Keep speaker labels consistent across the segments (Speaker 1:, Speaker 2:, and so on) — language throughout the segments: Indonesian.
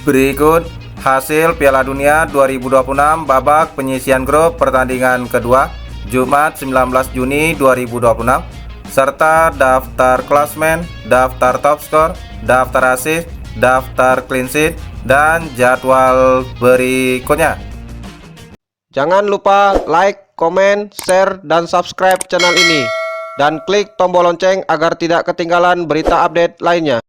Speaker 1: Berikut hasil Piala Dunia 2026 babak penyisihan grup pertandingan kedua Jumat 19 Juni 2026 serta daftar klasmen, daftar top skor, daftar assist, daftar clean sheet, dan jadwal berikutnya.
Speaker 2: Jangan lupa like, komen, share, dan subscribe channel ini dan klik tombol lonceng agar tidak ketinggalan berita update lainnya.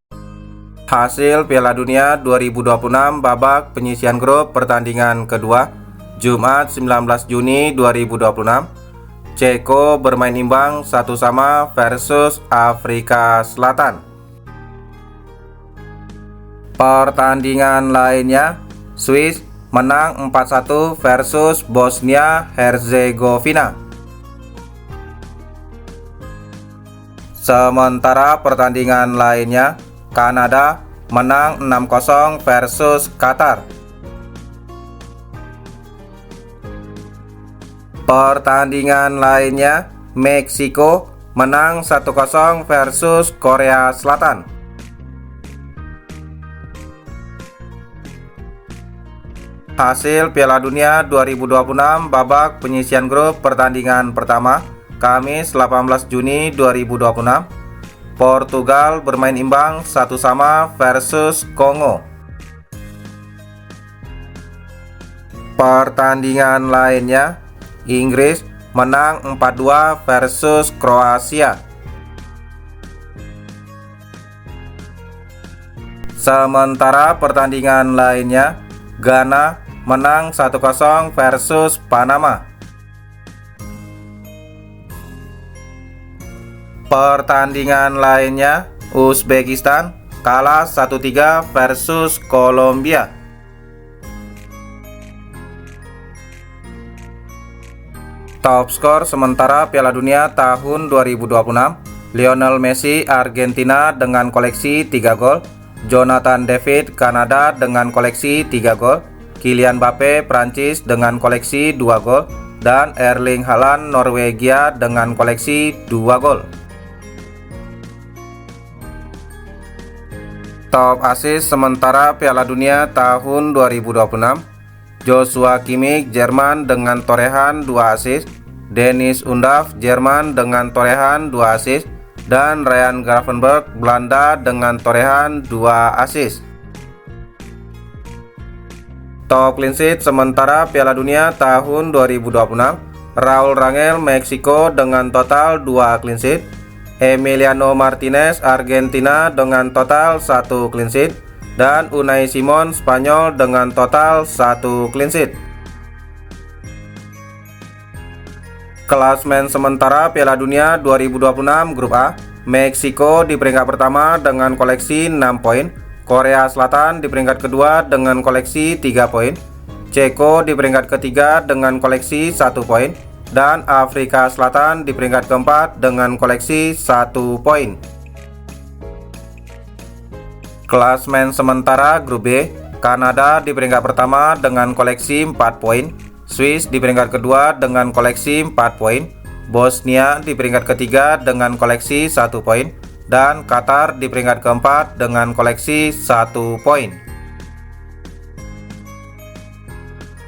Speaker 1: Hasil Piala Dunia 2026 babak penyisihan grup pertandingan kedua Jumat 19 Juni 2026. Ceko bermain imbang 1-1 versus Afrika Selatan. Pertandingan lainnya, Swiss menang 4-1 versus Bosnia Herzegovina. Sementara pertandingan lainnya, Kanada menang 6-0 versus Qatar. Pertandingan lainnya, Meksiko menang 1-0 versus Korea Selatan. Hasil Piala Dunia 2026 babak penyisihan grup pertandingan pertama, Kamis 18 Juni 2026. Portugal bermain imbang 1-1 versus Kongo. Pertandingan lainnya, Inggris menang 4-2 versus Kroasia. Sementara pertandingan lainnya, Ghana menang 1-0 versus Panama. Pertandingan lainnya, Uzbekistan kalah 1-3 versus Kolombia. Top skor sementara Piala Dunia tahun 2026, Lionel Messi Argentina dengan koleksi 3 gol, Jonathan David Kanada dengan koleksi 3 gol, Kylian Mbappe Prancis dengan koleksi 2 gol, dan Erling Haaland Norwegia dengan koleksi 2 gol. Top assist sementara Piala Dunia tahun 2026, Joshua Kimmich Jerman dengan torehan 2 assist, Dennis Undav Jerman dengan torehan 2 assist, dan Ryan Gravenberch Belanda dengan torehan 2 assist. Top clean sheet sementara Piala Dunia tahun 2026, Raul Rangel Meksiko dengan total 2 clean sheet, Emiliano Martinez Argentina dengan total 1 clean sheet, dan Unai Simon Spanyol dengan total 1 clean sheet. Klasmen sementara Piala Dunia 2026 Grup A, Meksiko di peringkat pertama dengan koleksi 6 poin, Korea Selatan di peringkat kedua dengan koleksi 3 poin, Ceko di peringkat ketiga dengan koleksi 1 poin, dan Afrika Selatan di peringkat keempat dengan koleksi 1 poin. Klasmen sementara Grup B, Kanada di peringkat pertama dengan koleksi 4 poin, Swiss di peringkat kedua dengan koleksi 4 poin, Bosnia di peringkat ketiga dengan koleksi 1 poin, dan Qatar di peringkat keempat dengan koleksi 1 poin.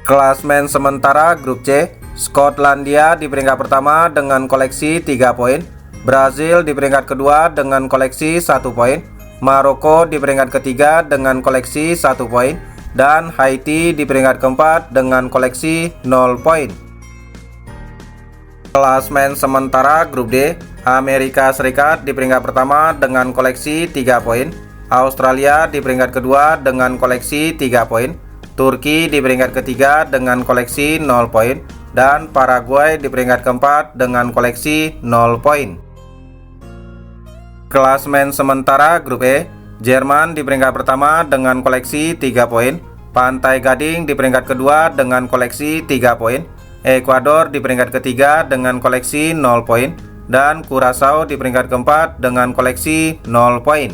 Speaker 1: Klasmen sementara Grup C, Skotlandia di peringkat pertama dengan koleksi 3 poin, Brazil di peringkat kedua dengan koleksi 1 poin, Maroko di peringkat ketiga dengan koleksi 1 poin, dan Haiti di peringkat keempat dengan koleksi 0 poin. Klasmen sementara Grup D, Amerika Serikat di peringkat pertama dengan koleksi 3 poin, Australia di peringkat kedua dengan koleksi 3 poin, Turki di peringkat ketiga dengan koleksi 0 poin, dan Paraguay di peringkat keempat dengan koleksi 0 poin. Klasmen sementara Grup E, Jerman di peringkat pertama dengan koleksi 3 poin, Pantai Gading di peringkat kedua dengan koleksi 3 poin, Ekuador di peringkat ketiga dengan koleksi 0 poin, dan Curaçao di peringkat keempat dengan koleksi 0 poin.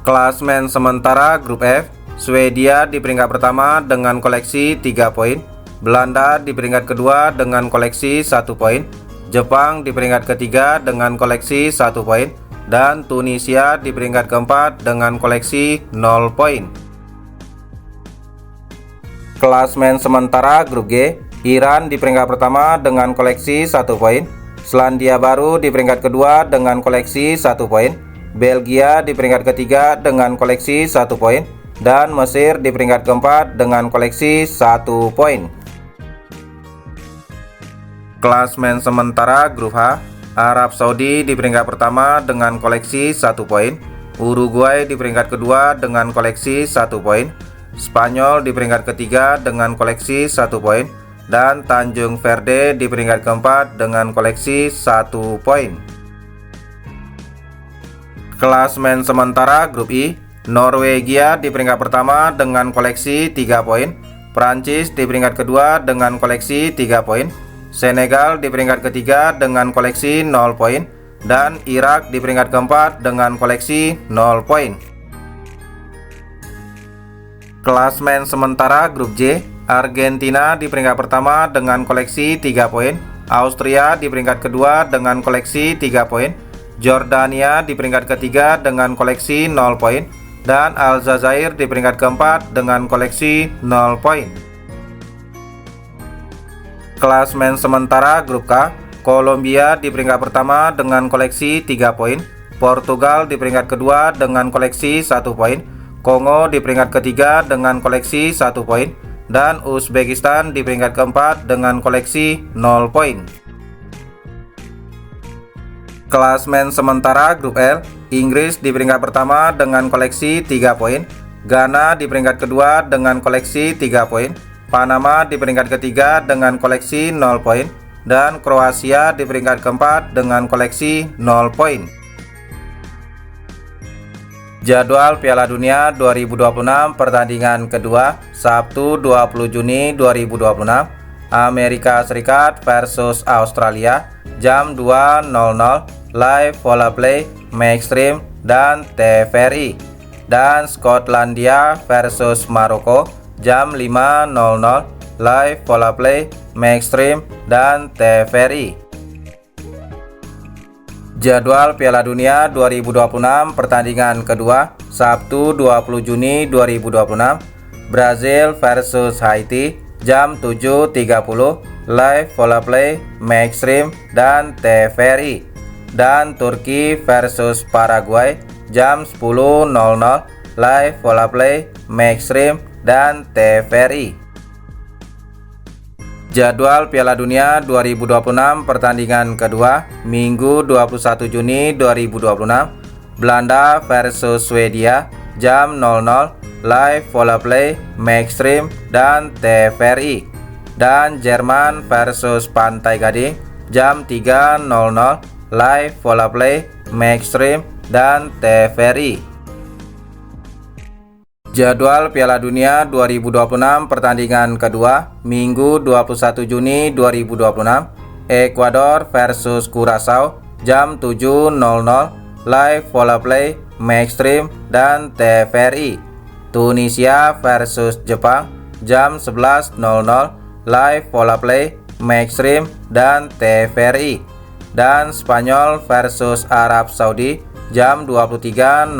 Speaker 1: Klasmen sementara Grup F, Swedia di peringkat pertama dengan koleksi 3 poin, Belanda di peringkat kedua dengan koleksi 1 poin, Jepang di peringkat ketiga dengan koleksi 1 poin, dan Tunisia di peringkat keempat dengan koleksi 0 poin. Klasmen sementara grup G, Iran di peringkat pertama dengan koleksi 1 poin, Selandia Baru di peringkat kedua dengan koleksi 1 poin, Belgia di peringkat ketiga dengan koleksi 1 poin, dan Mesir di peringkat keempat dengan koleksi 1 poin. Klasmen sementara grup H, Arab Saudi di peringkat pertama dengan koleksi 1 poin, Uruguay di peringkat kedua dengan koleksi 1 poin, Spanyol di peringkat ketiga dengan koleksi 1 poin, dan Tanjung Verde di peringkat keempat dengan koleksi 1 poin. Klasmen sementara grup I, Norwegia di peringkat pertama dengan koleksi 3 poin, Prancis di peringkat kedua dengan koleksi 3 poin, Senegal di peringkat ketiga dengan koleksi 0 poin, dan Irak di peringkat keempat dengan koleksi 0 poin. Klasmen sementara grup J, Argentina di peringkat pertama dengan koleksi 3 poin, Austria di peringkat kedua dengan koleksi 3 poin, Jordania di peringkat ketiga dengan koleksi 0 poin, dan Aljazair di peringkat keempat dengan koleksi 0 poin. Klasmen sementara grup K, Kolombia di peringkat pertama dengan koleksi 3 poin, Portugal di peringkat kedua dengan koleksi 1 poin, Kongo di peringkat ketiga dengan koleksi 1 poin, dan Uzbekistan di peringkat keempat dengan koleksi 0 poin. Klasmen sementara grup L, Inggris di peringkat pertama dengan koleksi 3 poin, Ghana di peringkat kedua dengan koleksi 3 poin, Panama di peringkat ketiga dengan koleksi 0 poin, dan Kroasia di peringkat keempat dengan koleksi 0 poin. Jadwal Piala Dunia 2026 pertandingan kedua, Sabtu 20 Juni 2026, Amerika Serikat versus Australia, jam 2.00, live Vola Play, Maxstream, dan TVRI. Dan Skotlandia versus Maroko, jam 5.00, live Vola Play, Maxstream, dan TVRI. Jadwal Piala Dunia 2026 pertandingan kedua, Sabtu 20 Juni 2026, Brazil versus Haiti, jam 7.30, live Vola Play, Maxstream, dan TVRI. Dan Turki versus Paraguay, jam 10.00, live Vola Play, Maxstream, dan TVRI. Jadwal Piala Dunia 2026 pertandingan kedua, Minggu 21 Juni 2026, Belanda versus Swedia, jam 00, live Vola Play, Maxstream, dan TVRI. Dan Jerman versus Pantai Gading, jam 3.00, live Vola Play, Maxstream, dan TVRI. Jadwal Piala Dunia 2026 pertandingan kedua, Minggu 21 Juni 2026, Ekuador versus Curaçao, jam 7.00, live Vola Play, Maxstream, dan TVRI. Tunisia versus Jepang, jam 11.00, live Vola Play, Maxstream, dan TVRI. Dan Spanyol versus Arab Saudi, jam 23.00,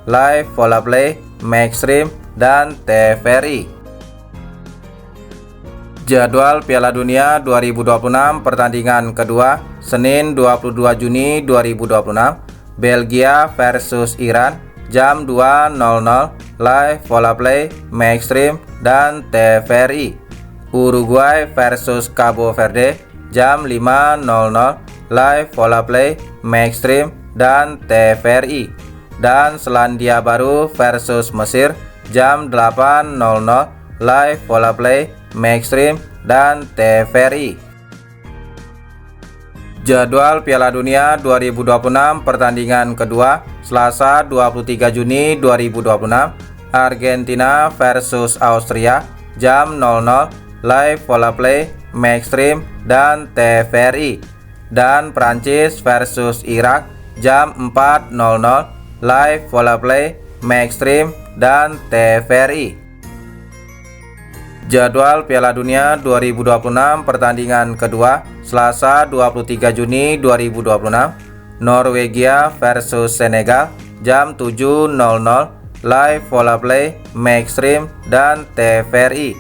Speaker 1: live Vola Play, Maxstream, dan TVRI. Jadwal Piala Dunia 2026 pertandingan kedua, Senin 22 Juni 2026, Belgia versus Iran, jam 2.00, live Vola Play, Maxstream, dan TVRI. Uruguay versus Cabo Verde, jam 5.00, live Vola Play, Maxstream, dan TVRI. Dan Selandia Baru versus Mesir, jam 8.00, live Vola Play, Maxstream, dan TVRI. Jadwal Piala Dunia 2026 pertandingan kedua, Selasa 23 Juni 2026, Argentina versus Austria, jam 00, live Vola Play, Maxstream, dan TVRI. Dan Prancis versus Irak, jam 4.00, live Vola Play, Maxstream, dan TVRI. Jadwal Piala Dunia 2026 pertandingan kedua, Selasa 23 Juni 2026, Norwegia versus Senegal jam 7.00 live Vola Play, Maxstream, dan TVRI.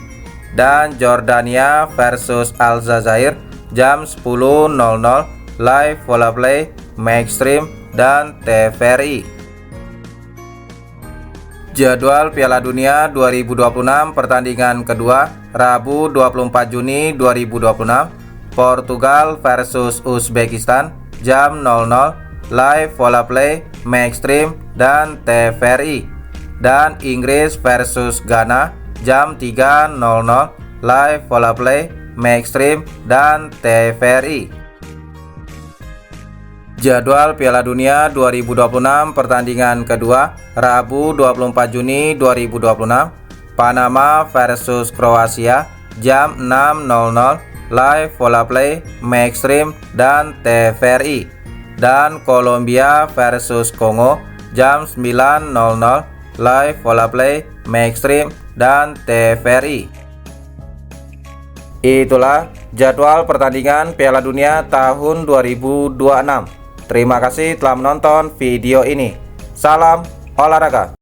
Speaker 1: Dan Jordania versus Aljazair jam 10.00 live Vola Play, Maxstream, dan TVRI. Jadwal Piala Dunia 2026 pertandingan kedua Rabu 24 Juni 2026, Portugal versus Uzbekistan jam 00 live Vola Play, Maxstream, dan TVRI. Dan Inggris versus Ghana jam 3.00 live Vola Play, Maxstream, dan TVRI. Jadwal Piala Dunia 2026 pertandingan kedua Rabu 24 Juni 2026, Panama versus Kroasia jam 6.00 live Vola Play, Maxstream, dan TVRI. Dan Kolombia versus Kongo jam 9.00 live Vola Play, Maxstream, dan TVRI. Itulah jadwal pertandingan Piala Dunia tahun 2026. Terima kasih telah menonton video ini. Salam olahraga.